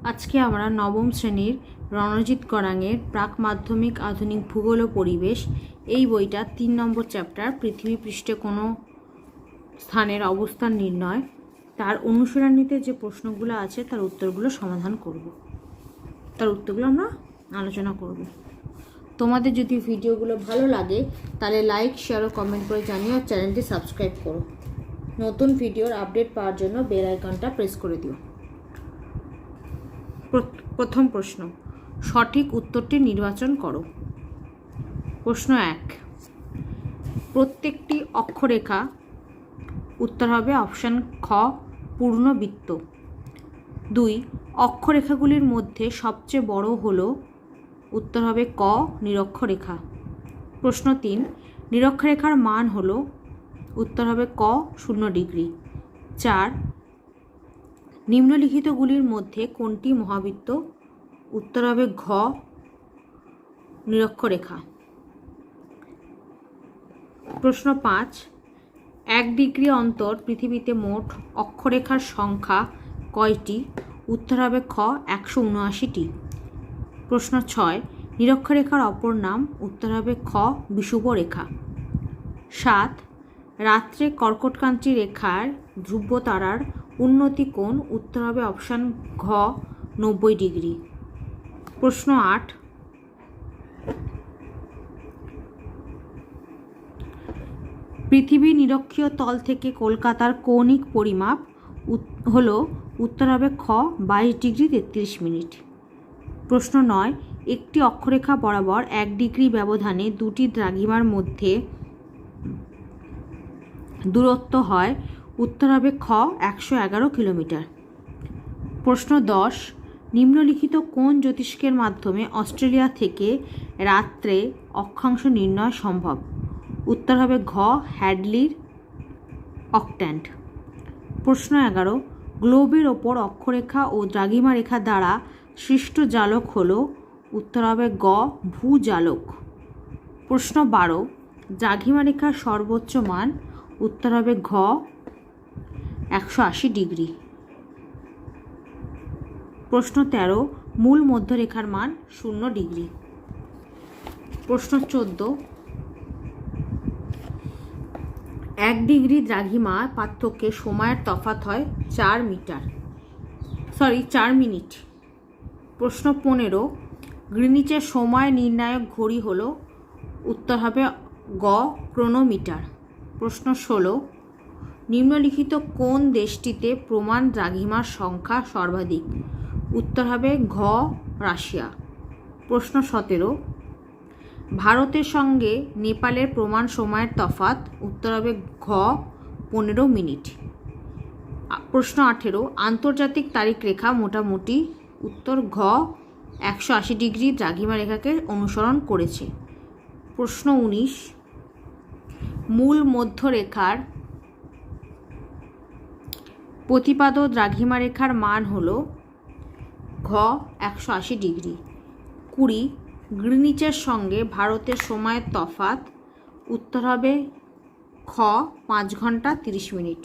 আজকে আমরা নবম শ্রেণীর রণজিৎ গড়াঙের প্রাক মাধ্যমিক আধুনিক ভূগোল ও পরিবেশ এই বইটা 3 নম্বর চ্যাপ্টার পৃথিবী পৃষ্ঠে কোনো স্থানের অবস্থান নির্ণয় তার অনুশীলনীতে যে প্রশ্নগুলো আছে তার উত্তরগুলো সমাধান করব। তার উত্তরগুলো আমরা আলোচনা করব। তোমাদের যদি ভিডিওগুলো ভালো লাগে তাহলে লাইক, শেয়ার ও কমেন্ট করে জানিও, আর চ্যানেলটি সাবস্ক্রাইব করো। নতুন ভিডিওর আপডেট পাওয়ার জন্য বেল আইকনটা প্রেস করে দিও। প্রথম প্রশ্ন, সঠিক উত্তরটি নির্বাচন করো। প্রশ্ন 1, প্রত্যেকটি অক্ষরেখা। উত্তর হবে অপশান খ, পূর্ণবৃত্ত। 2, অক্ষরেখাগুলির মধ্যে সবচেয়ে বড় হলো। উত্তর হবে ক, নিরক্ষরেখা। প্রশ্ন 3, নিরক্ষরেখার মান হলো। উত্তর হবে ক, 0 ডিগ্রি। 4, নিম্নলিখিতগুলির মধ্যে কোনটি মহাবৃত্ত? উত্তর হবে ঘ, নিরক্ষরেখা। প্রশ্ন 5, 1 ডিগ্রি অন্তর পৃথিবীতে মোট অক্ষরেখার সংখ্যা কয়টি? উত্তর হবে খ, 179টি। প্রশ্ন 6, নিরক্ষরেখার অপর নাম? উত্তর হবে খ, বিষুবরেখা। 7, রাত্রে কর্কটক্রান্তি রেখার ধ্রুবতারার উন্নতি কোণ? উত্তর হবে অপশান ঘ, 90 ডিগ্রি। প্রশ্ন 8, পৃথিবী নিরক্ষীয় তল থেকে কলকাতার কৌণিক পরিমাপ হলো। উত্তর হবে খ, 22 ডিগ্রি 33 মিনিট। প্রশ্ন 9, একটি অক্ষরেখা বরাবর 1 ডিগ্রি ব্যবধানে দুটি দ্রাঘিমার মধ্যে দূরত্ব হয়। উত্তর হবে খ, 111 কিলোমিটার। প্রশ্ন 10, নিম্নলিখিত কোন জ্যোতিষ্কের মাধ্যমে অস্ট্রেলিয়া থেকে রাত্রে অক্ষাংশ নির্ণয় সম্ভব? উত্তর হবে ঘ, হ্যাডলির অক্ট্যান্ট। প্রশ্ন 11, গ্লোবের ওপর অক্ষরেখা ও দ্রাঘিমা রেখা দ্বারা সৃষ্ট জালক হল। উত্তর হবে গ, ভূজালক। প্রশ্ন 12, দ্রাঘিমা রেখার সর্বোচ্চ মান? উত্তর হবে ঘ, 180 ডিগ্রি। প্রশ্ন 13, মূল মধ্যরেখার মান 0 ডিগ্রি। প্রশ্ন 14, 1 ডিগ্রি দ্রাঘিমা পার্থক্যে সময়ের তফাৎ হয় 4 মিনিট। প্রশ্ন 15, গ্রিনিচের সময় নির্ণায়ক ঘড়ি হলো। উত্তর হবে গ, ক্রোনোমিটার। প্রশ্ন 16, নিম্নলিখিত কোন দেশটিতে প্রমাণ দ্রাঘিমার সংখ্যা সর্বাধিক? উত্তর হবে ঘ, রাশিয়া। প্রশ্ন 17, ভারতের সঙ্গে নেপালের প্রমাণ সময়ের তফাৎ? উত্তর হবে ঘ, 15 মিনিট। প্রশ্ন 18, আন্তর্জাতিক তারিখ রেখা মোটামুটি? উত্তর ঘ, 180 ডিগ্রি দ্রাঘিমা রেখাকে অনুসরণ করেছে। প্রশ্ন 19, মূল মধ্যরেখার প্রতিপাদ দ্রাঘিমা রেখার মান হল। ঘ, 180 ডিগ্রি। 20, গ্রিনিচের সঙ্গে ভারতের সময়ের তফাৎ? উত্তর হবে খ, 5 ঘন্টা 30 মিনিট।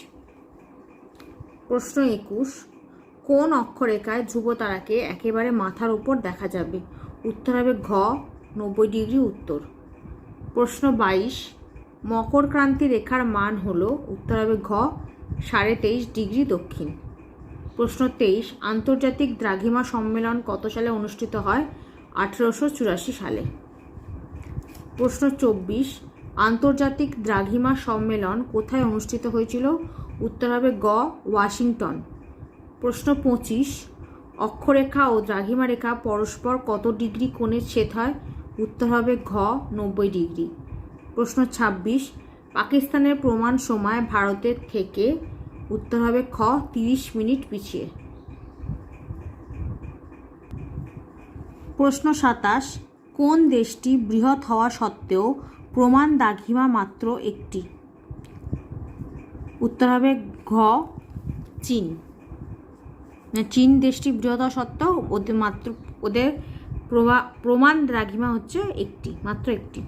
প্রশ্ন 21, কোন অক্ষরেখায় ধ্রুবতারাকে একেবারে মাথার উপর দেখা যাবে? উত্তর হবে ঘ, 90 ডিগ্রি উত্তর। প্রশ্ন 22, মকরক্রান্তি রেখার মান হল। উত্তর হবে ঘ, 23.5 ডিগ্রি দক্ষিণ। প্রশ্ন 23, আন্তর্জাতিক দ্রাঘিমা সম্মেলন কত সালে অনুষ্ঠিত হয়? 1884 সালে। প্রশ্ন 24, আন্তর্জাতিক দ্রাঘিমা সম্মেলন কোথায় অনুষ্ঠিত হয়েছিল? উত্তর হবে গ, ওয়াশিংটন। প্রশ্ন 25, অক্ষরেখা ও দ্রাঘিমা রেখা পরস্পর কত ডিগ্রি কোণে ছেদ হয়? উত্তর হবে ঘ, 90 ডিগ্রি। প্রশ্ন 26, পাকিস্তানের প্রমাণ সময় ভারতের থেকে? উত্তর হবে খ, 30 মিনিট পিছিয়ে। প্রশ্ন 27, কোন দেশটি বৃহৎ হওয়া সত্ত্বেও প্রমাণ দ্রাঘিমা মাত্র একটি? উত্তর হবে ঘ, চীন। চীন দেশটি বৃহৎ হওয়া সত্ত্বেও ওদের প্রমাণ দ্রাঘিমা হচ্ছে মাত্র একটি।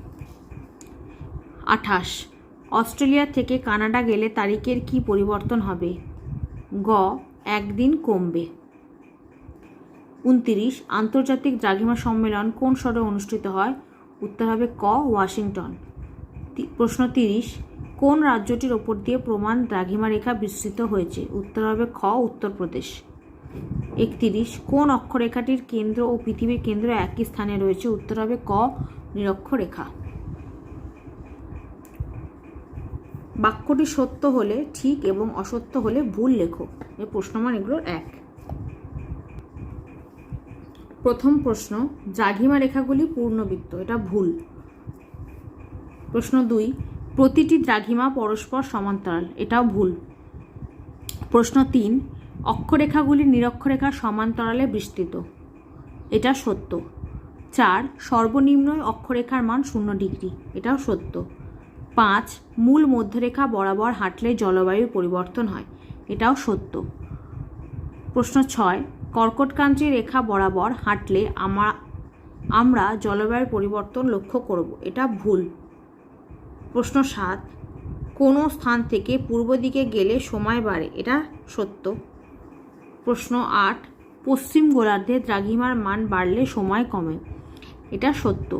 28, অস্ট্রেলিয়া থেকে কানাডা গেলে তারিখের কি পরিবর্তন হবে? গ, 1 দিন কমবে। 29 আন্তর্জাতিক দ্রাঘিমা সম্মেলন কোন শহরে অনুষ্ঠিত হয়? উত্তর হবে ক, ওয়াশিংটন। প্রশ্ন 30 কোন রাজ্যটির ওপর দিয়ে প্রমাণ দ্রাঘিমা রেখা বিস্তৃত হয়েছে? উত্তর হবে খ, উত্তরপ্রদেশ। 31 কোন অক্ষরেখাটির কেন্দ্র ও পৃথিবীর কেন্দ্র একই স্থানে রয়েছে? উত্তর হবে ক, নিরক্ষরেখা। বাক্যটি সত্য হলে ঠিক এবং অসত্য হলে ভুল লেখো। এই প্রশ্নমান এগুলোর এক। প্রথম প্রশ্ন, দ্রাঘিমা রেখাগুলি পূর্ণবৃত্ত, এটা ভুল। প্রশ্ন 2 প্রতিটি দ্রাঘিমা পরস্পর সমান্তরাল, এটাও ভুল। প্রশ্ন 3 অক্ষরেখাগুলি নিরক্ষরেখার সমান্তরালে বিস্তৃত, এটা সত্য। 4 সর্বনিম্ন অক্ষরেখার মান 0 ডিগ্রি, এটাও সত্য। 5 মূল মধ্যরেখা বরাবর হাঁটলে জলবায়ুর পরিবর্তন হয়, এটাও সত্য। প্রশ্ন 6 কর্কটক্রান্তি রেখা বরাবর হাঁটলে আমরা জলবায়ুর পরিবর্তন লক্ষ্য করব, এটা ভুল। প্রশ্ন 7 কোনো স্থান থেকে পূর্ব দিকে গেলে সময় বাড়ে, এটা সত্য। প্রশ্ন 8 পশ্চিম গোলার্ধে দ্রাঘিমার মান বাড়লে সময় কমে, এটা সত্য।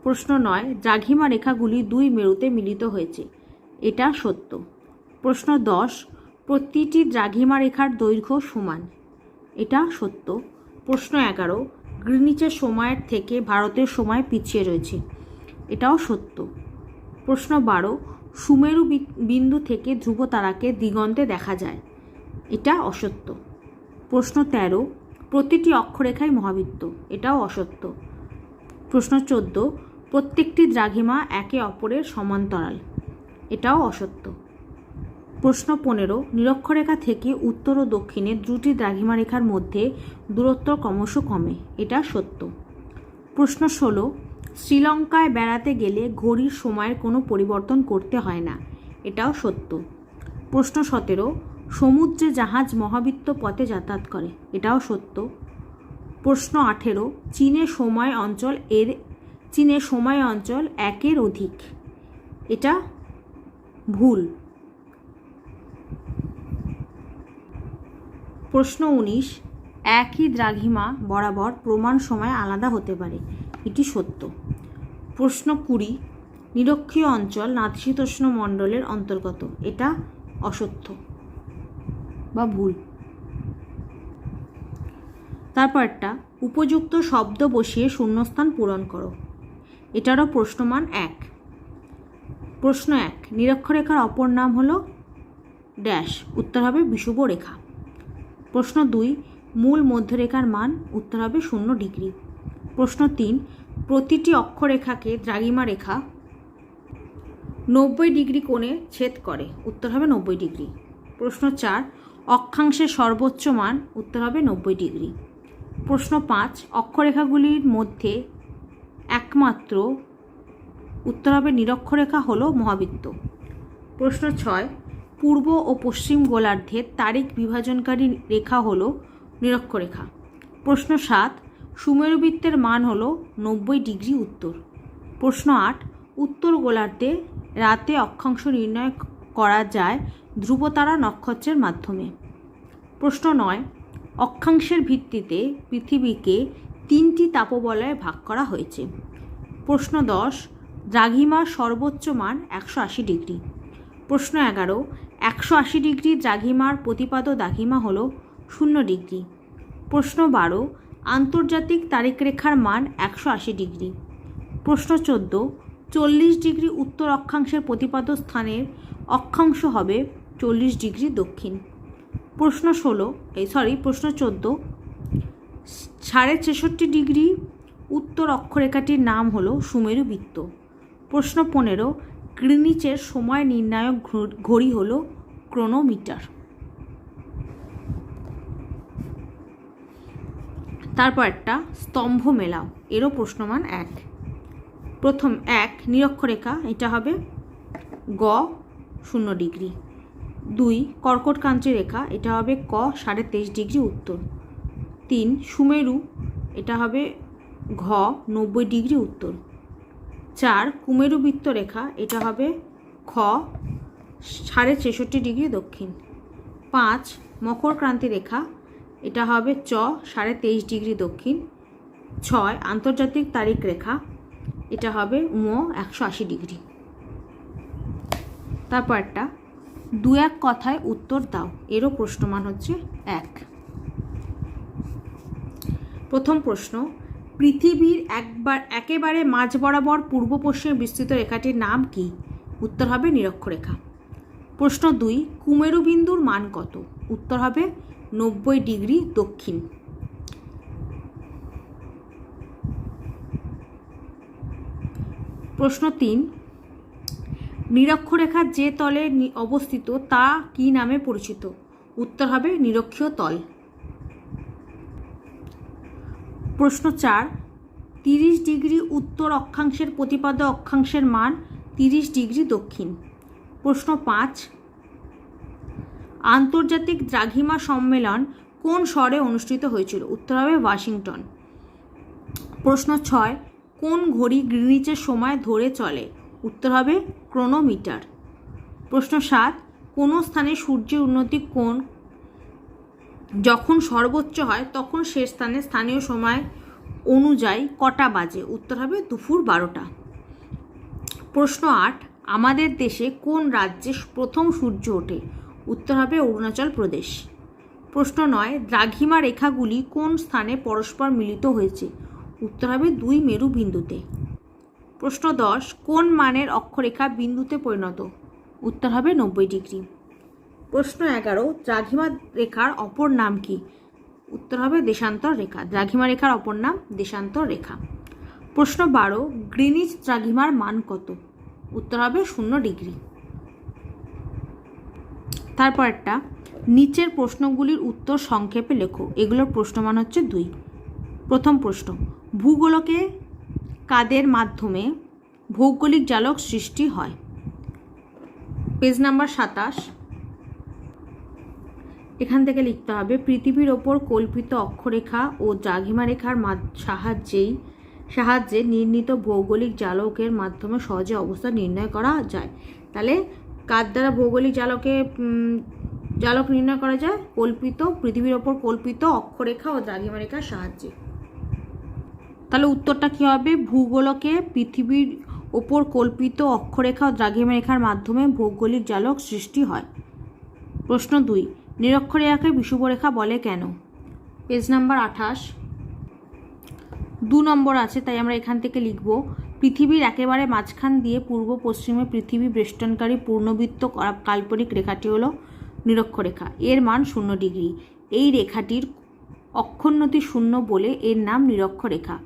প্রশ্ন 9 দ্রাঘিমা রেখাগুলি 2 মেরুতে মিলিত হয়েছে, এটা সত্য। প্রশ্ন 10 প্রতিটি দ্রাঘিমা রেখার দৈর্ঘ্য সমান, এটা সত্য। প্রশ্ন 11 গ্রিনিচের সময়ের থেকে ভারতের সময় পিছিয়ে রয়েছে, এটাও সত্য। প্রশ্ন 12 সুমেরু বিন্দু থেকে ধ্রুব তারাকে দিগন্তে দেখা যায়, এটা অসত্য। প্রশ্ন 13 প্রতিটি অক্ষরেখাই মহাবৃত্ত, এটাও অসত্য। প্রশ্ন 14 প্রত্যেকটি দ্রাঘিমা একে অপরের সমান্তরাল, এটাও অসত্য। প্রশ্ন 15 নিরক্ষরেখা থেকে উত্তর ও দক্ষিণে দুটি দ্রাঘিমা রেখার মধ্যে দূরত্ব ক্রমশ কমে, এটা সত্য। প্রশ্ন 16 শ্রীলঙ্কায় বেড়াতে গেলে ঘড়ির সময়ের কোনো পরিবর্তন করতে হয় না, এটাও সত্য। প্রশ্ন 17 সমুদ্রে জাহাজ মহাবৃত্ত পথে যাতায়াত করে, এটাও সত্য। প্রশ্ন 18 চীনের সময় অঞ্চল একের অধিক, এটা ভুল। প্রশ্ন 19 একই দ্রাঘিমা বরাবর প্রমাণ সময় আলাদা হতে পারে, এটি সত্য। প্রশ্ন 20 নিরক্ষীয় অঞ্চল নাতিশীতোষ্ণ মণ্ডলের অন্তর্গত, এটা অসত্য বা ভুল। তারপর একটা উপযুক্ত শব্দ বসিয়ে শূন্যস্থান পূরণ করো, এটারও প্রশ্নমান 1। প্রশ্ন 1 নিরক্ষরেখার অপর নাম হলো ড্যাশ, উত্তর হবে বিষুব রেখা। প্রশ্ন 2 মূল মধ্যরেখার মান, উত্তর হবে 0 ডিগ্রি। প্রশ্ন 3 প্রতিটি অক্ষরেখাকে দ্রাঘিমা রেখা 90 ডিগ্রি কোণে ছেদ করে, উত্তর হবে 90 ডিগ্রি। প্রশ্ন 4 অক্ষাংশের সর্বোচ্চ মান, উত্তর হবে 90 ডিগ্রি। প্রশ্ন 5 অক্ষরেখাগুলির মধ্যে একমাত্র, উত্তর হবে নিরক্ষরেখা হলো মহাবৃত্ত। প্রশ্ন 6 পূর্ব ও পশ্চিম গোলার্ধের তারিখ বিভাজনকারী রেখা হলো নিরক্ষরেখা। প্রশ্ন 7 সুমেরুবৃত্তের মান হলো 90 ডিগ্রি উত্তর। প্রশ্ন 8 উত্তর গোলার্ধে রাতে অক্ষাংশ নির্ণয় করা যায় ধ্রুবতারা নক্ষত্রের মাধ্যমে। প্রশ্ন 9 অক্ষাংশের ভিত্তিতে পৃথিবীকে 3টি তাপবলয়ে ভাগ করা হয়েছে। প্রশ্ন 10 দ্রাঘিমার সর্বোচ্চ মান 180 ডিগ্রি। প্রশ্ন 11 180 ডিগ্রি দ্রাঘিমার প্রতিপাদ্য দ্রাঘিমা হলো 0 ডিগ্রি। প্রশ্ন 12 আন্তর্জাতিক তারিখরেখার মান 180 ডিগ্রি। প্রশ্ন 14 40 ডিগ্রি উত্তর অক্ষাংশের প্রতিপাদ্য স্থানের অক্ষাংশ হবে 40 ডিগ্রি দক্ষিণ। প্রশ্ন 14 66.5 ডিগ্রি উত্তর অক্ষরেখাটির নাম হলো সুমেরু বৃত্ত। প্রশ্ন 15 গ্রিনিচের সময় নির্ণায়ক ঘড়ি হলো ক্রোনোমিটার। তারপর একটা স্তম্ভ মেলাও, এরও প্রশ্নমান 1। প্রথম 1 নিরক্ষরেখা, এটা হবে গ 0 ডিগ্রি। 2 কর্কটক্রান্তি রেখা, এটা হবে ক 23.5 ডিগ্রি উত্তর। 3 সুমেরু, এটা হবে ঘ 90 ডিগ্রি উত্তর। 4 কুমেরু বৃত্ত রেখা, এটা হবে খ 66.5 ডিগ্রি দক্ষিণ। 5 মকর ক্রান্তি রেখা, এটা হবে চ 23.5 ডিগ্রি দক্ষিণ। 6 আন্তর্জাতিক তারিখ রেখা, এটা হবে 180 ডিগ্রি। তারপর একটা 2-1 কথায় উত্তর দাও, এরও প্রশ্নমান হচ্ছে 1। প্রথম প্রশ্ন, পৃথিবীর একেবারে মাঝ বরাবর পূর্ব পশ্চিমে বিস্তৃত রেখাটির নাম কি? উত্তর হবে নিরক্ষরেখা। প্রশ্ন 2, কুমেরু বিন্দুর মান কত? উত্তর হবে 90 ডিগ্রি দক্ষিণ। প্রশ্ন 3, নিরক্ষরেখার যে তলে অবস্থিত তা কি নামে পরিচিত? উত্তর হবে নিরক্ষীয় তল। প্রশ্ন 4, 30 ডিগ্রি উত্তর অক্ষাংশের প্রতিপাদ্য অক্ষাংশের মান 30 ডিগ্রি দক্ষিণ। প্রশ্ন 5, আন্তর্জাতিক দ্রাঘিমা সম্মেলন কোন শহরে অনুষ্ঠিত হয়েছিল? উত্তর হবে ওয়াশিংটন। প্রশ্ন 6, কোন ঘড়ি গ্রিনিচের সময় ধরে চলে? উত্তর হবে ক্রোনোমিটার। প্রশ্ন 7, কোন স্থানে সূর্যের উন্নতি কোণ যখন সর্বোচ্চ হয় তখন সে স্থানে স্থানীয় সময় অনুযায়ী কটা বাজে? উত্তর হবে দুপুর 12টা। প্রশ্ন 8, আমাদের দেশে কোন রাজ্যে প্রথম সূর্য ওঠে? উত্তর হবে অরুণাচল প্রদেশ। প্রশ্ন 9, দ্রাঘিমা রেখাগুলি কোন স্থানে পরস্পর মিলিত হয়েছে? উত্তর হবে 2 মেরু বিন্দুতে। প্রশ্ন 10, কোন মানের অক্ষরেখা বিন্দুতে পরিণত? উত্তর হবে 90 ডিগ্রি। প্রশ্ন 11, দ্রাঘিমা রেখার অপর নাম কি? উত্তর হবে দেশান্তর রেখা। দ্রাঘিমা রেখার অপর নাম দেশান্তর রেখা। প্রশ্ন 12, গ্রিনিচ দ্রাঘিমার মান কত? উত্তর হবে 0 ডিগ্রি। তারপর একটা, নিচের প্রশ্নগুলির উত্তর সংক্ষেপে লেখো। এগুলোর প্রশ্নমান হচ্ছে 2। প্রথম প্রশ্ন, ভূগোলকে কাদের মাধ্যমে ভৌগোলিক জালক সৃষ্টি হয়? Page number 27। এখান থেকে লিখতে হবে, পৃথিবীর ওপর কল্পিত অক্ষরেখা ও দ্রাঘিমা রেখার সাহায্যে নির্মিত ভৌগোলিক জালকের মাধ্যমে সহজে অবস্থা নির্ণয় করা যায়। তাহলে কার দ্বারা ভৌগোলিক জালক নির্ণয় করা যায়? পৃথিবীর ওপর কল্পিত অক্ষরেখা ও দ্রাঘিমা রেখার সাহায্যে। তাহলে উত্তরটা কী হবে? ভূগোলকে পৃথিবীর ওপর কল্পিত অক্ষরেখা ও দ্রাঘিমা রেখার মাধ্যমে ভৌগোলিক জালক সৃষ্টি হয়। প্রশ্ন 2, নিরক্ষরেখাকে বিষুবরেখা বলে কেন? Page number 28। 2 নম্বর আছে, তাই আমরা এখান থেকে লিখব, পৃথিবীর একেবারে মাঝখান দিয়ে পূর্ব পশ্চিমে পৃথিবী বেষ্টনকারী পূর্ণবৃত্ত করা কাল্পনিক রেখাটি হলো নিরক্ষরেখা। এর মান 0 ডিগ্রি। এই রেখাটির অক্ষোন্নতি 0 বলে এর নাম নিরক্ষরেখা।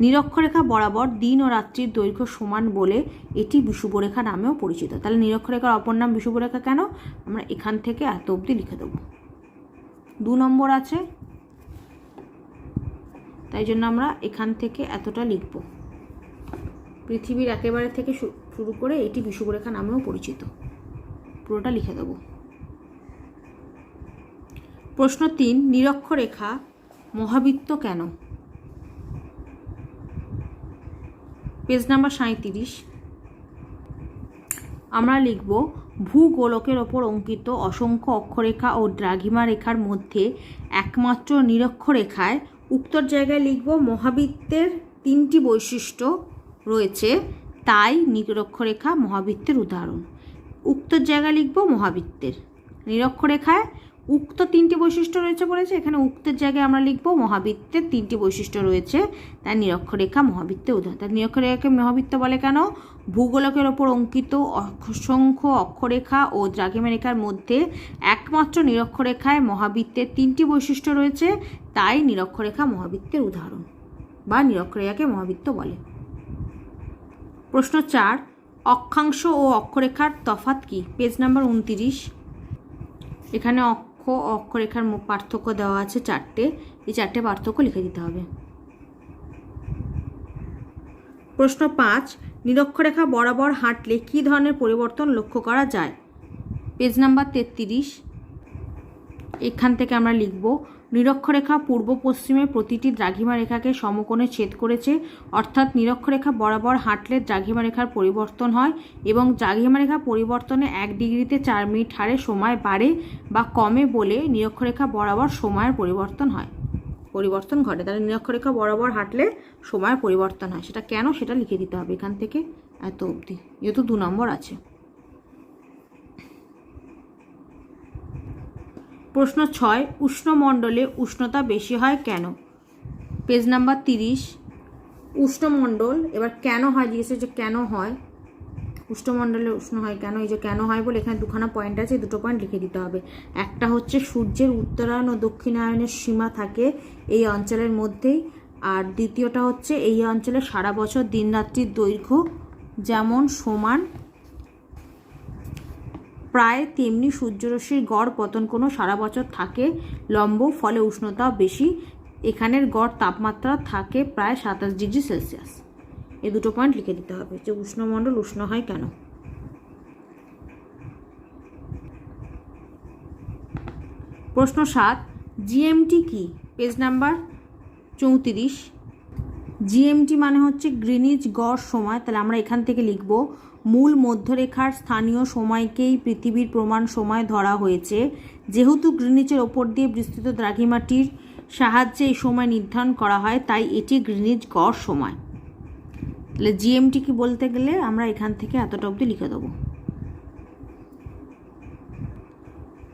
নিরক্ষরেখা বরাবর দিন ও রাত্রির দৈর্ঘ্য সমান বলে এটি বিষুবরেখা নামেও পরিচিত। তাহলে নিরক্ষরেখার অপর নাম বিষুবরেখা কেন? আমরা এখান থেকে এত অবধি লিখে দেব। 2 নম্বর আছে, তাই জন্য আমরা এখান থেকে এতটা লিখব। পৃথিবীর একেবারে থেকে শুরু করে এটি বিষুবরেখা নামেও পরিচিত, পুরোটা লিখে দেব। প্রশ্ন 3, নিরক্ষরেখা মহাবৃত্ত কেন? Page number 37। আমরা লিখব, ভূগোলকের ওপর অঙ্কিত অসংখ্য অক্ষরেখা ও দ্রাঘিমা রেখার মধ্যে একমাত্র নিরক্ষরেখায় উত্তর জায়গায় লিখব মহাবৃত্তের 3টি বৈশিষ্ট্য রয়েছে, তাই নিরক্ষরেখা মহাবৃত্তের উদাহরণ। উত্তর জায়গায় লিখব মহাবৃত্তের। নিরক্ষরেখায় উক্ত 3টি বৈশিষ্ট্য রয়েছে বলেছে, এখানে উক্তের জায়গায় আমরা লিখব মহাবৃত্তের 3টি বৈশিষ্ট্য রয়েছে, তাই নিরক্ষরেখা মহাবৃত্তের উদাহরণ। তাই নিরক্ষরেখাকে মহাবৃত্ত বলে কেন? ভূগোলকের ওপর অঙ্কিত অসংখ্য অক্ষরেখা ও দ্রাঘিমা রেখার মধ্যে একমাত্র নিরক্ষরেখায় মহাবৃত্তের 3টি বৈশিষ্ট্য রয়েছে, তাই নিরক্ষরেখা মহাবৃত্তের উদাহরণ বা নিরক্ষরেখাকে মহাবৃত্ত বলে। প্রশ্ন 4, অক্ষাংশ ও অক্ষরেখার তফাৎ কি? Page number 29। এখানে অক্ষরেখার পার্থক্য দেওয়া আছে 4টে, এই 4টে পার্থক্য লিখে দিতে হবে। প্রশ্ন 5, নিরক্ষরেখা বরাবর হাঁটলে কী ধরনের পরিবর্তন লক্ষ্য করা যায়? Page number 33। এখান থেকে আমরা লিখব, নিরক্ষরেখা পূর্ব পশ্চিমে প্রতিটি দ্রাঘিমা রেখাকে সমকোণে ছেদ করেছে, অর্থাৎ নিরক্ষরেখা বরাবর হাঁটলে দ্রাঘিমা রেখার পরিবর্তন হয় এবং দ্রাঘিমা রেখা পরিবর্তনে 1 ডিগ্রিতে 4 মিনিট হারে সময় বাড়ে বা কমে বলে নিরক্ষরেখা বরাবর সময়ের পরিবর্তন ঘটে। তাহলে নিরক্ষরেখা বরাবর হাঁটলে সময়ের পরিবর্তন হয়, সেটা কেন সেটা লিখে দিতে হবে এখান থেকে এত অবধি, যেহেতু 2 নম্বর আছে। প্রশ্ন 6, উষ্ণমণ্ডলে উষ্ণতা বেশি হয় কেন? Page number 30। উষ্ণমণ্ডল এবার কেন হয় জিজ্ঞেস, যে কেন হয় উষ্ণমণ্ডলে উষ্ণ হয় কেন, এই যে কেন হয় বলে এখানে 2খানা পয়েন্ট আছে, 2টো পয়েন্ট লিখে দিতে হবে। একটা হচ্ছে সূর্যের উত্তরায়ণ ও দক্ষিণায়নের সীমা থাকে এই অঞ্চলের মধ্যেই, আর দ্বিতীয়টা হচ্ছে এই অঞ্চলে সারা বছর দিন রাত্রির দৈর্ঘ্য যেমন সমান প্রায় তেমনি সূর্যরশ্মির গড় পতন কোনো সারা বছর থাকে লম্ব, ফলে উষ্ণতা বেশি। এখানের গড় তাপমাত্রা থাকে প্রায় 27 ডিগ্রি সেলসিয়াস। এই 2টো পয়েন্ট লিখে দিতে হবে যে উষ্ণমণ্ডল উষ্ণ হয় কেন। প্রশ্ন 7, জিএমটি কি? Page number 34। জিএমটি মানে হচ্ছে গ্রিনিচ গড় সময়। তাহলে আমরা এখান থেকে লিখব মূল মধ্যরেখার স্থানীয় সময়কেই পৃথিবীর প্রমাণ সময় ধরা হয়েছে। যেহেতু গ্রিনিচের ওপর দিয়ে বিস্তৃত দ্রাঘিমাটির সাহায্যে এই সময় নির্ধারণ করা হয়, তাই এটি গ্রিনিচ গড় সময়। তাহলে জিএমটি কি বলতে গেলে আমরা এখান থেকে এতটা অবধি লিখে দেবো।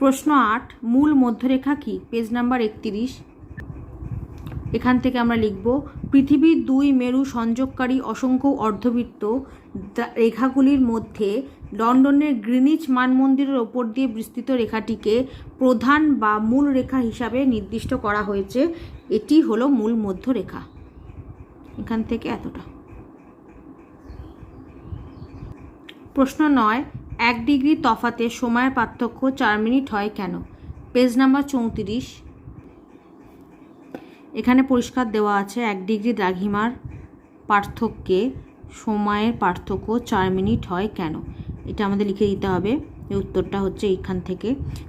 প্রশ্ন 8, মূল মধ্যরেখা কি? Page number 31। এখান থেকে আমরা লিখব পৃথিবীর 2 মেরু সংযোগকারী অসংখ্য অর্ধবৃত্ত রেখাগুলির মধ্যে লন্ডনের গ্রিনিচ মানমন্দিরের ওপর দিয়ে বিস্তৃত রেখাটিকে প্রধান বা মূল রেখা হিসাবে নির্দিষ্ট করা হয়েছে। এটি হলো মূল মধ্যরেখা। এখান থেকে এতটা। প্রশ্ন 9, 1 ডিগ্রি তফাতে সময়ের পার্থক্য 4 মিনিট হয় কেন? Page number 34। এখানে পরিষ্কার দেওয়া আছে 1 ডিগ্রি দ্রাঘিমার পার্থক্যে সময়ের পার্থক্য 4 মিনিট হয় কেন, এটা আমাদের লিখে দিতে হবে। এই উত্তরটা হচ্ছে এইখান থেকে।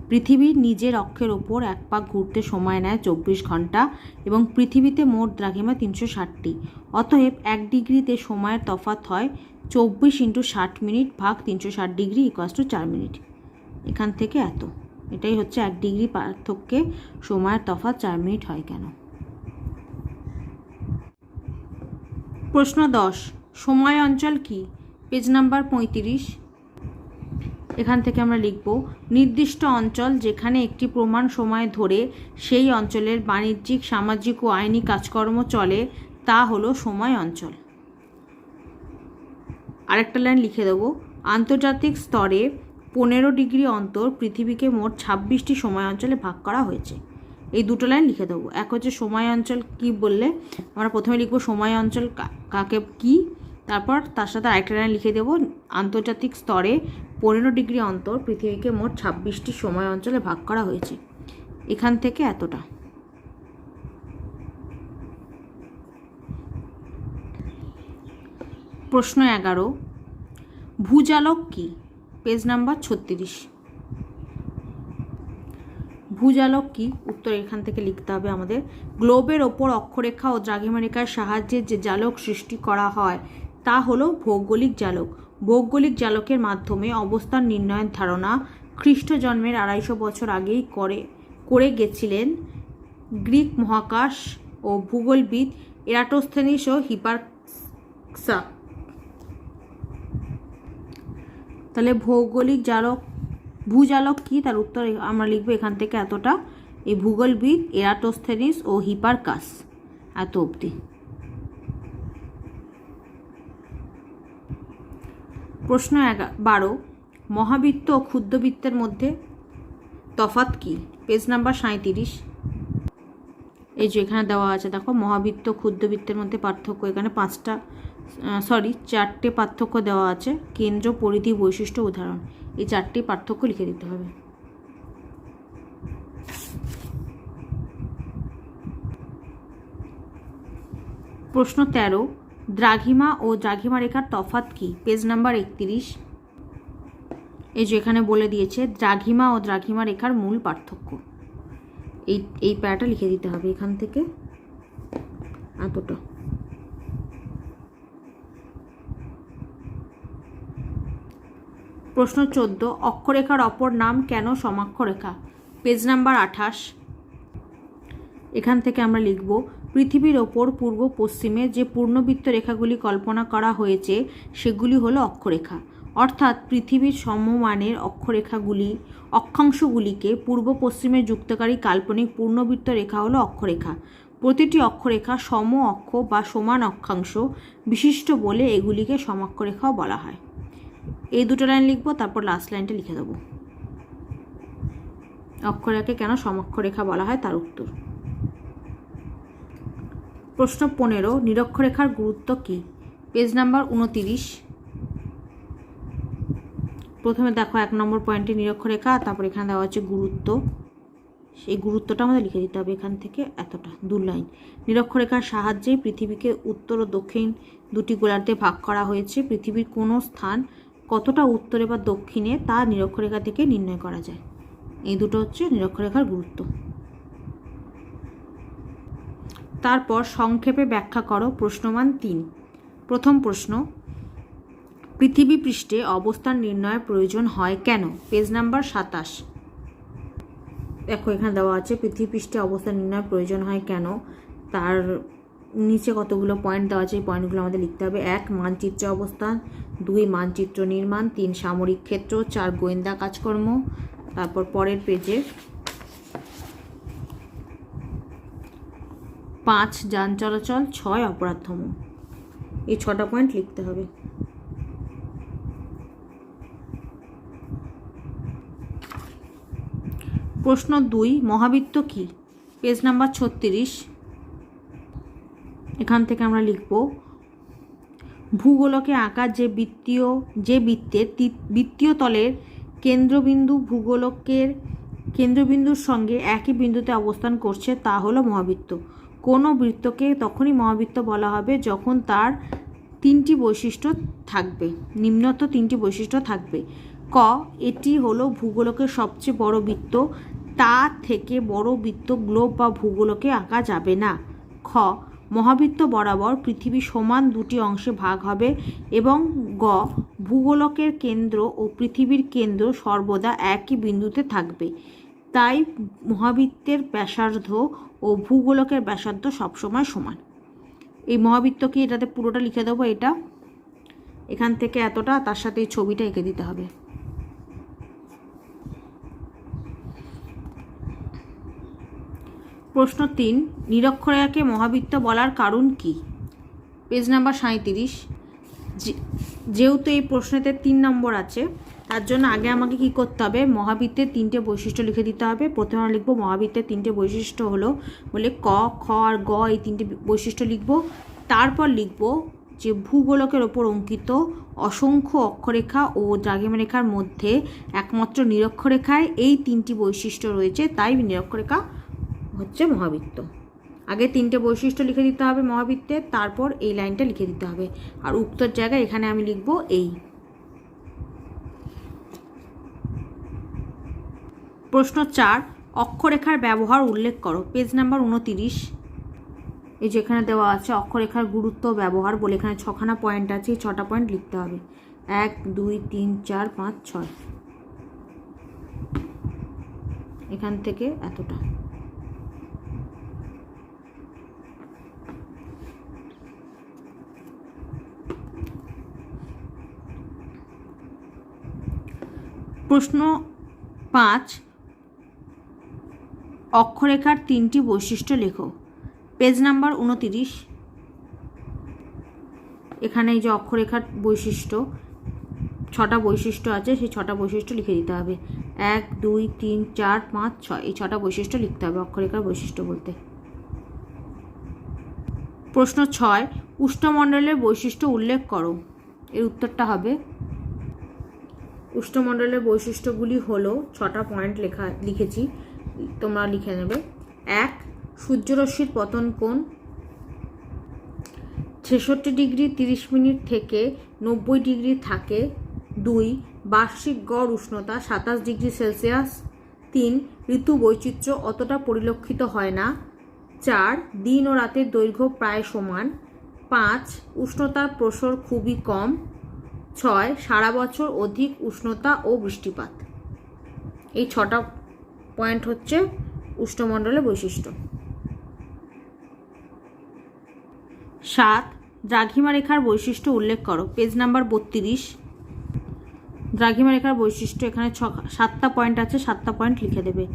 পৃথিবীর নিজের অক্ষের ওপর এক পাক ঘুরতে সময় নেয় 24 ঘন্টা এবং পৃথিবীতে মোট দ্রাঘিমা 360টি। অতএব 1 ডিগ্রিতে সময়ের তফাৎ হয় 24 × 60 মিনিট ভাগ 360 ডিগ্রি = 4 মিনিট। এখান থেকে এত। এটাই হচ্ছে 1 ডিগ্রি পার্থক্যে সময়ের তফাৎ 4 মিনিট হয় কেন। প্রশ্ন 10, সময় অঞ্চল কি? Page number 35। এখান থেকে আমরা লিখব নির্দিষ্ট অঞ্চল যেখানে একটি প্রমাণ সময় ধরে সেই অঞ্চলের বাণিজ্যিক, সামাজিক ও আইনি কাজকর্ম চলে তা হলো সময় অঞ্চল। আরেকটা লাইন লিখে দেবো, আন্তর্জাতিক স্তরে 15 ডিগ্রি অন্তর পৃথিবীকে মোট 26টি সময় অঞ্চলে ভাগ করা হয়েছে। এই 2টো লাইন লিখে দেবো। এক হচ্ছে সময় অঞ্চল কি বললে আমরা প্রথমে লিখবো সময় অঞ্চল কাকে কি, তারপর তার সাথে আরেকটা লাইন লিখে দেবো আন্তর্জাতিক স্তরে 15 ডিগ্রি অন্তর পৃথিবীকে মোট 26টি সময় অঞ্চলে ভাগ করা হয়েছে। এখান থেকে এতটা। প্রশ্ন 11, ভূজালক কি? Page number 36। ভূজালক কি? উত্তর এখান থেকে লিখতে হবে আমাদের। গ্লোবের ওপর অক্ষরেখা ও দ্রাঘিমা রেখার সাহায্যে যে জালক সৃষ্টি করা হয় তা হলো ভৌগোলিক জালক। ভৌগোলিক জালকের মাধ্যমে অবস্থান নির্ণয়ের ধারণা খ্রিস্ট জন্মের 250 বছর আগেই করে গেছিলেন গ্রিক মহাকাশ ও ভূগোলবিদ এরাটোস্থেনিস ও হিপারক্সাস। তাহলে ভূজালক কি, তার উত্তর আমরা লিখবো এখান থেকে এতটা। এই ভূগোলবিদ এরাটোস্থেনিস ও হিপারকাস, এত অবধি। প্রশ্ন 12, মহাবৃত্ত ও ক্ষুদ্রবৃত্তের মধ্যে তফাৎ কি? Page number 37। এই যে এখানে দেওয়া আছে দেখো, মহাবৃত্ত ক্ষুদ্রবৃত্তের মধ্যে পার্থক্য। এখানে 4টে পার্থক্য দেওয়া আছে। কেন্দ্র, পরিধি, বৈশিষ্ট্য, উদাহরণ, এই 4টি পার্থক্য লিখে দিতে হবে। প্রশ্ন 13, দ্রাঘিমা ও দ্রাঘিমা রেখার তফাৎ কি? Page number 31। এই যে এখানে বলে দিয়েছে দ্রাঘিমা ও দ্রাঘিমা রেখার মূল পার্থক্য। এই প্যারাটা লিখে দিতে হবে এখান থেকে এতটা। প্রশ্ন 14, অক্ষরেখার অপর নাম কেন সমাক্ষরেখা? Page number 28। এখান থেকে আমরা লিখব, পৃথিবীর ওপর পূর্ব পশ্চিমে যে পূর্ণবৃত্ত রেখাগুলি কল্পনা করা হয়েছে সেগুলি হলো অক্ষরেখা। অর্থাৎ পৃথিবীর সমমানের অক্ষাংশগুলিকে পূর্ব পশ্চিমে যুক্তকারী কাল্পনিক পূর্ণবৃত্ত রেখা হলো অক্ষরেখা। প্রতিটি অক্ষরেখা সম অক্ষ বা সমান অক্ষাংশ বিশিষ্ট বলে এগুলিকে সমাক্ষরেখাও বলা হয়। এই দুটো লাইন লিখব, তারপর লাস্ট লাইনটা লিখে দেবো। অক্ষরেখাকে কেন সমাক্ষরেখা বলা হয় তার উত্তর। প্রশ্ন 15, নিরক্ষরেখার গুরুত্ব কী? Page number 29। প্রথমে দেখো 1 নম্বর পয়েন্টে নিরক্ষরেখা, তারপর এখানে দেওয়া হচ্ছে গুরুত্ব। সেই গুরুত্বটা আমাদের লিখে দিতে হবে এখান থেকে এতটা 2 লাইন। নিরক্ষরেখার সাহায্যে পৃথিবীকে উত্তর ও দক্ষিণ দুটি গোলার্ধে ভাগ করা হয়েছে। পৃথিবীর কোনো স্থান কতটা উত্তরে বা দক্ষিণে তা নিরক্ষরেখা থেকে নির্ণয় করা যায়। এই দুটো হচ্ছে নিরক্ষরেখার গুরুত্ব। তারপর সংক্ষেপে ব্যাখ্যা করো প্রশ্নমান 3। প্রথম প্রশ্ন, পৃথিবী পৃষ্ঠে অবস্থান নির্ণয়ের প্রয়োজন হয় কেন? Page number 27। দেখো এখানে দেওয়া আছে পৃথিবী পৃষ্ঠে অবস্থান নির্ণয়ের প্রয়োজন হয় কেন, তার নিচে কতগুলো পয়েন্ট দেওয়া আছে। এই পয়েন্টগুলো আমাদের লিখতে হবে। 1 মানচিত্রে অবস্থান, 2 মানচিত্র নির্মাণ, 3 সামরিক ক্ষেত্র, 4 গোয়েন্দা কাজকর্ম, তারপর পরের পেজে 5 যান চলাচল, 6 অপরাধ দমন। এই 6টা পয়েন্ট লিখতে হবে। প্রশ্ন 2, মহাবৃত্ত কি? Page number 36। এখান থেকে আমরা লিখব, ভূগোলকে আঁকা যে বৃত্তের বৃত্তীয় তলের কেন্দ্রবিন্দু ভূগোলকের কেন্দ্রবিন্দুর সঙ্গে একই বিন্দুতে অবস্থান করছে তা হলো মহাবৃত্ত। কোনো বৃত্তকে তখনই মহাবৃত্ত বলা হবে যখন তার 3টি বৈশিষ্ট্য থাকবে, নিম্নত 3টি বৈশিষ্ট্য থাকবে। ক, এটি হলো ভূগোলকের সবচেয়ে বড় বৃত্ত, তা থেকে বড় বৃত্ত গ্লোব বা ভূগোলকে আঁকা যাবে না। খ, মহাবৃত্ত বরাবর পৃথিবী সমান 2টি অংশে ভাগ হবে। এবং গ, ভূগোলকের কেন্দ্র ও পৃথিবীর কেন্দ্র সর্বদা একই বিন্দুতে থাকবে। তাই মহাবৃত্তের ব্যাসার্ধ ও ভূগোলকের ব্যাসার্ধ সবসময় সমান। এই মহাবৃত্তকে এটাতে পুরোটা লিখে দেবো। এটা এখান থেকে এতটা, তার সাথে এই ছবিটা এঁকে দিতে হবে। প্রশ্ন 3, নিরক্ষরেখাকে মহাবৃত্ত বলার কারণ কি? Page number 37। যেহেতু এই প্রশ্নেতে 3 নম্বর আছে, তার জন্য আগে আমাকে কি করতে হবে, মহাবৃত্তের 3টে বৈশিষ্ট্য লিখে দিতে হবে। প্রথমে আমরা লিখবো মহাবৃত্তের 3টে বৈশিষ্ট্য হলো বলে ক, খ আর গ, এই 3টে বৈশিষ্ট্য লিখবো। তারপর লিখবো যে ভূগোলকের ওপর অঙ্কিত অসংখ্য অক্ষরেখা ও দ্রাঘিমা রেখার মধ্যে একমাত্র নিরক্ষরেখায় এই 3টি বৈশিষ্ট্য রয়েছে, তাই নিরক্ষরেখা হচ্ছে মহাবৃত্ত। আগে 3টে বৈশিষ্ট্য লিখে দিতে হবে মহাবৃত্তের, তারপর এই লাইনটা লিখে দিতে হবে। আর উত্তর জায়গায় এখানে আমি লিখব এই। প্রশ্ন 4, অক্ষরেখার ব্যবহার উল্লেখ করো। Page number 29। এই যেখানে দেওয়া আছে অক্ষরেখার গুরুত্ব ব্যবহার বলে, এখানে 6খানা পয়েন্ট আছে। এই 6টা পয়েন্ট লিখতে হবে। 1 2 3 4 5 6। এখান থেকে এতটা। প্রশ্ন 5, অক্ষরেখার 3টি বৈশিষ্ট্য লেখো। Page number 29। এখানে এই যে অক্ষরেখার বৈশিষ্ট্য 6টা বৈশিষ্ট্য আছে, সেই 6টা বৈশিষ্ট্য লিখে দিতে হবে। 1 2 3 4 5 6, এই 6টা বৈশিষ্ট্য লিখতে হবে অক্ষরেখার বৈশিষ্ট্য বলতে। প্রশ্ন 6, উষ্ণমণ্ডলের বৈশিষ্ট্য উল্লেখ করো। এর উত্তরটা হবে, উষ্ণমণ্ডলের বৈশিষ্ট্যগুলি হলো 6টা পয়েন্ট লিখেছি, তোমরা লিখে নেবে। 1, সূর্যরশ্মির পতন কোণ 66 ডিগ্রি 30 মিনিট থেকে 90 ডিগ্রি থাকে। 2, বার্ষিক গড় উষ্ণতা 27 ডিগ্রি সেলসিয়াস। 3 ঋতু বৈচিত্র্য অতটা পরিলক্ষিত হয় না। 4 দিন ও রাতের দৈর্ঘ্য প্রায় সমান। 5 উষ্ণতার প্রসর খুবই কম। 6 সারা বছর অধিক উষ্ণতা ও বৃষ্টিপাত। এই 6টা পয়েন্ট হচ্ছে উষ্ণমণ্ডলের বৈশিষ্ট্য। 7 দ্রাঘিমা রেখার বৈশিষ্ট্য উল্লেখ করো। Page number 32। দ্রাঘিমা রেখার বৈশিষ্ট্য এখানে 7টা পয়েন্ট আছে, 7টা পয়েন্ট লিখে দেবে।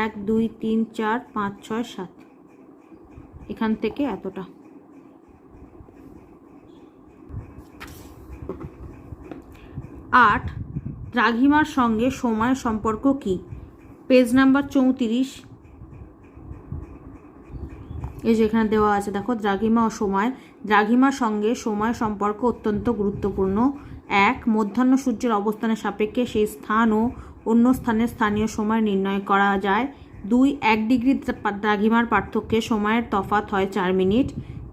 1 2 3 4 5 6 7, এখান থেকে এতটা। 8 দ্রাঘিমার সঙ্গে সময়ের সম্পর্ক কি? Page number 34। এই যে এখানে দেওয়া আছে, দেখো দ্রাঘিমা ও সময়। দ্রাঘিমার সঙ্গে সময় সম্পর্ক অত্যন্ত গুরুত্বপূর্ণ। 1 মধ্যাহ্ন সূর্যের অবস্থানের সাপেক্ষে সেই স্থান ও অন্য স্থানের স্থানীয় সময় নির্ণয় করা যায়। 2 1 ডিগ্রি দ্রাঘিমার পার্থক্যে সময়ের তফাৎ হয় 4 মিনিট।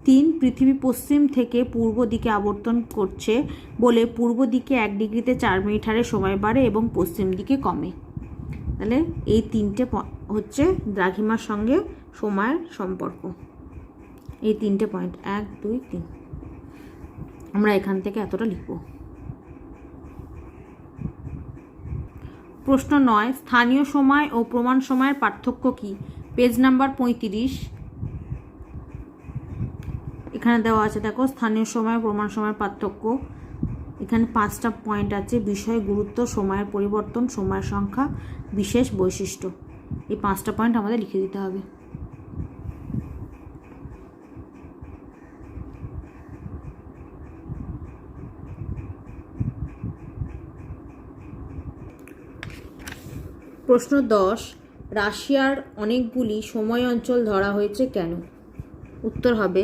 3 পৃথিবী পশ্চিম থেকে পূর্ব দিকে আবর্তন করছে বলে পূর্ব দিকে 1 ডিগ্রিতে 4 মিনিট হারে সময় বাড়ে এবং পশ্চিম দিকে কমে। তাহলে এই 3টে হচ্ছে দ্রাঘিমার সঙ্গে সময়ের সম্পর্ক। এই 3টে পয়েন্ট 1 2 3 আমরা এখান থেকে এতটা লিখব। প্রশ্ন 9 স্থানীয় সময় ও প্রমাণ সময়ের পার্থক্য কি? Page number 35। এখানে দেওয়া আছে, দেখো স্থানীয় সময় প্রমাণ সময়ের পার্থক্য। এখানে 5টা পয়েন্ট আছে। বিষয়, গুরুত্ব, সময়ের পরিবর্তন, সময়ের সংখ্যা, বিশেষ বৈশিষ্ট্য। এই 5টা পয়েন্ট আমাদের লিখে দিতে হবে। প্রশ্ন 10 রাশিয়ার অনেকগুলি সময় অঞ্চল ধরা হয়েছে কেন? উত্তর হবে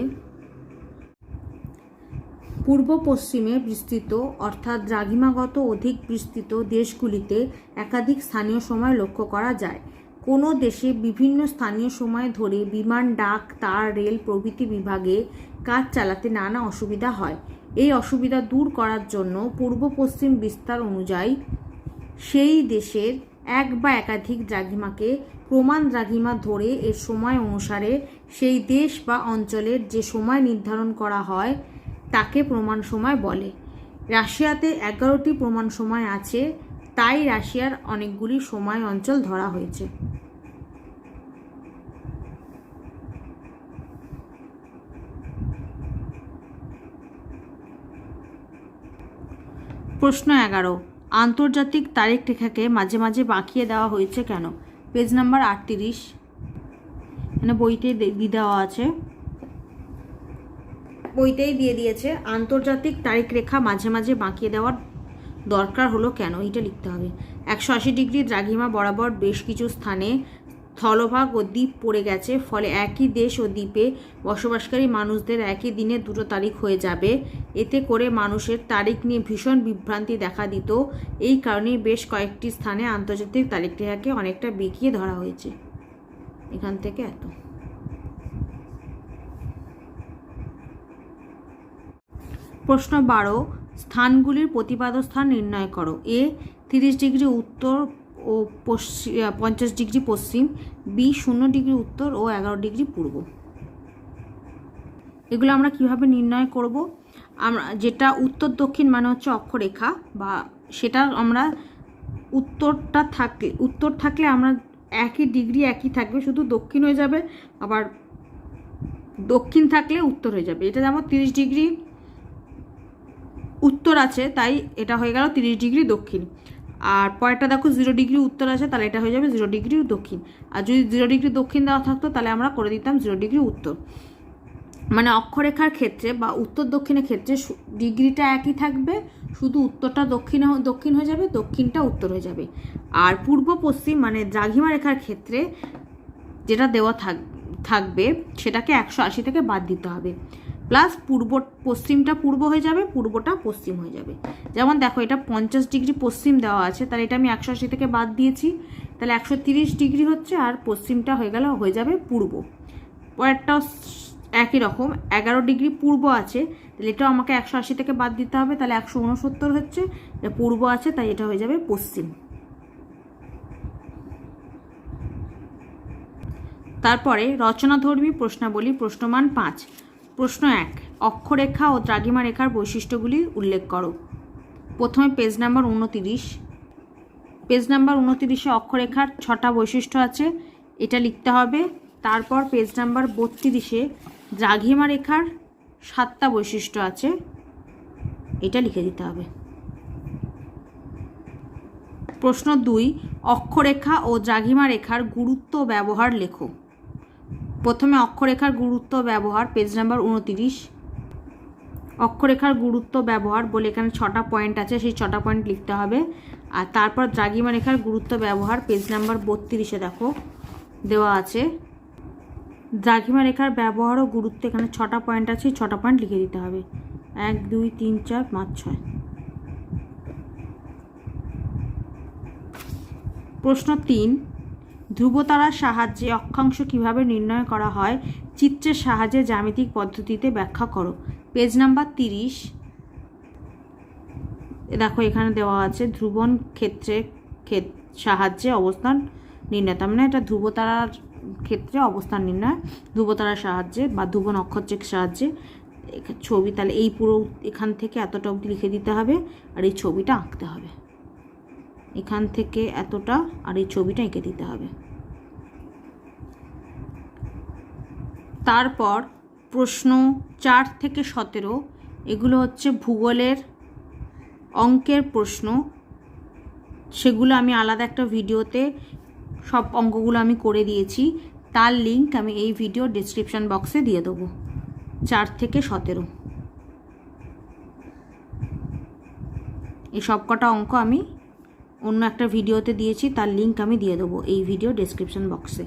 পূর্ব পশ্চিমে বিস্তৃত অর্থাৎ দ্রাঘিমাগত অধিক বিস্তৃত দেশগুলিতে একাধিক স্থানীয় সময় লক্ষ্য করা যায়। কোনো দেশে বিভিন্ন স্থানীয় সময় ধরে বিমান, ডাক, তার, রেল প্রভৃতি বিভাগে কাজ চালাতে নানা অসুবিধা হয়। এই অসুবিধা দূর করার জন্য পূর্ব পশ্চিম বিস্তার অনুযায়ী সেই দেশের এক বা একাধিক দ্রাঘিমাকে প্রমাণ দ্রাঘিমা ধরে এর সময় অনুসারে সেই দেশ বা অঞ্চলের যে সময় নির্ধারণ করা হয় তাকে প্রমাণ সময় বলে। রাশিয়াতে 11টি প্রমাণ সময় আছে, তাই রাশিয়ার অনেকগুলি সময় অঞ্চল ধরা হয়েছে। প্রশ্ন 11 আন্তর্জাতিক তারিখ রেখাকে মাঝে মাঝে বাঁকিয়ে দেওয়া হয়েছে কেন? Page number 38। মানে বইতে দিয়ে দেওয়া আছে, বইতেই দিয়ে দিয়েছে। আন্তর্জাতিক তারিখ রেখা মাঝে মাঝে বাঁকিয়ে দেওয়ার দরকার হলো কেন, এইটা লিখতে হবে। 180 ডিগ্রি দ্রাঘিমা বরাবর বেশ কিছু স্থানে স্থলভাগ ও দ্বীপ পড়ে গেছে, ফলে একই দেশ ও দ্বীপে বসবাসকারী মানুষদের একই দিনে দুটো তারিখ হয়ে যাবে। এতে করে মানুষের তারিখ নিয়ে ভীষণ বিভ্রান্তি দেখা দিত। এই কারণেই বেশ কয়েকটি স্থানে আন্তর্জাতিক তারিখ রেখাকে অনেকটা বেঁকিয়ে ধরা হয়েছে। এখান থেকে এত। প্রশ্ন 12 স্থানগুলির প্রতিপাদ্য স্থান নির্ণয় করো। এ 30 ডিগ্রি উত্তর ও 50 ডিগ্রি পশ্চিম, বি 0 ডিগ্রি উত্তর ও 11 ডিগ্রি পূর্ব। এগুলো আমরা কিভাবে নির্ণয় করব? আমরা যেটা উত্তর দক্ষিণ মানে হচ্ছে অক্ষরেখা, বা সেটা আমরা উত্তর থাকলে আমরা একই ডিগ্রি একই থাকবে, শুধু দক্ষিণ হয়ে যাবে, আবার দক্ষিণ থাকলে উত্তর হয়ে যাবে। এটা যেমন 30 ডিগ্রি উত্তর আছে, তাই এটা হয়ে গেল 30 ডিগ্রি দক্ষিণ। আর পরেরটা দেখো 0 ডিগ্রি উত্তর আছে, তাহলে এটা হয়ে যাবে 0 ডিগ্রি দক্ষিণ। আর যদি 0 ডিগ্রি দক্ষিণ দেওয়া থাকতো তাহলে আমরা করে দিতাম 0 ডিগ্রি উত্তর। মানে অক্ষরেখার ক্ষেত্রে বা উত্তর দক্ষিণের ক্ষেত্রে ডিগ্রিটা একই থাকবে, শুধু উত্তরটা দক্ষিণ হয়ে যাবে, দক্ষিণটা উত্তর হয়ে যাবে। আর পূর্ব পশ্চিম মানে দ্রাঘিমা রেখার ক্ষেত্রে যেটা দেওয়া থাকবে সেটাকে 180 থেকে বাদ দিতে হবে, প্লাস পশ্চিমটা পূর্ব হয়ে যাবে, পূর্বটা পশ্চিম হয়ে যাবে। যেমন দেখো এটা 50 ডিগ্রি পশ্চিম দেওয়া আছে, তাহলে এটা আমি 180 থেকে বাদ দিয়েছি, তাহলে 130 ডিগ্রি হচ্ছে, আর পশ্চিমটা হয়ে যাবে পূর্ব। পরেরটাও একই রকম 11 ডিগ্রি পূর্ব আছে, তাহলে এটাও আমাকে 180 থেকে বাদ দিতে হবে, তাহলে 169 হচ্ছে, এটা পূর্ব আছে তাই এটা হয়ে যাবে পশ্চিম। তারপরে রচনাধর্মী প্রশ্নাবলী, প্রশ্নমান 5। প্রশ্ন 1, অক্ষরেখা ও দ্রাঘিমা রেখার বৈশিষ্ট্যগুলি উল্লেখ করো। প্রথমে পেজ নাম্বার 29। পেজ নাম্বার 29-এ অক্ষরেখার 6টা বৈশিষ্ট্য আছে, এটা লিখতে হবে। তারপর পেজ নাম্বার 32-এ দ্রাঘিমা রেখার 7টা বৈশিষ্ট্য আছে, এটা লিখে দিতে হবে। প্রশ্ন 2, অক্ষরেখা ও দ্রাঘিমা রেখার গুরুত্ব ও ব্যবহার লেখো। প্রথমে অক্ষরেখার গুরুত্ব ব্যবহার, পেজ নাম্বার 29। অক্ষরেখার গুরুত্ব ব্যবহার বলে এখানে 6টা পয়েন্ট আছে, সেই 6টা পয়েন্ট লিখতে হবে। আর তারপর দ্রাঘিমা রেখার গুরুত্ব ব্যবহার, পেজ নাম্বার 32-এ দেখো দেওয়া আছে। দ্রাঘিমা রেখার ব্যবহার ও গুরুত্ব, এখানে 6টা পয়েন্ট আছে, 6টা পয়েন্ট লিখে দিতে হবে। 1 2 3 4 5 6। প্রশ্ন 3, ধ্রুবতারার সাহায্যে অক্ষাংশ কিভাবে নির্ণয় করা হয়, চিত্রের সাহায্যে জ্যামিতিক পদ্ধতিতে ব্যাখ্যা করো। পেজ নাম্বার 30 দেখো এখানে দেওয়া আছে ধ্রুবন ক্ষেত্রের সাহায্যে অবস্থান নির্ণয়, তার মানে এটা ধ্রুবতারার ক্ষেত্রে অবস্থান নির্ণয় ধ্রুবতারার সাহায্যে বা ধ্রুবন অক্ষরের সাহায্যে ছবি। তাহলে এই পুরো এখান থেকে এতটা অবধি লিখে দিতে হবে, আর এই ছবিটা আঁকতে হবে। এখান থেকে এতটা আর এই ছবিটা এঁকে দিতে হবে। তারপর প্রশ্ন 4 থেকে 17, এগুলো হচ্ছে ভূগোলের অঙ্কের প্রশ্ন, সেগুলো আমি আলাদা একটা ভিডিওতে সব অঙ্কগুলো আমি করে দিয়েছি, তার লিঙ্ক আমি এই ভিডিও ডেসক্রিপশন বক্সে দিয়ে দেবো। 4 থেকে 17 এই সব কটা অঙ্ক আমি অন্য একটা ভিডিওতে দিয়েছি, তার লিঙ্ক আমি দিয়ে দেবো এই ভিডিও ডেসক্রিপশন বক্সে।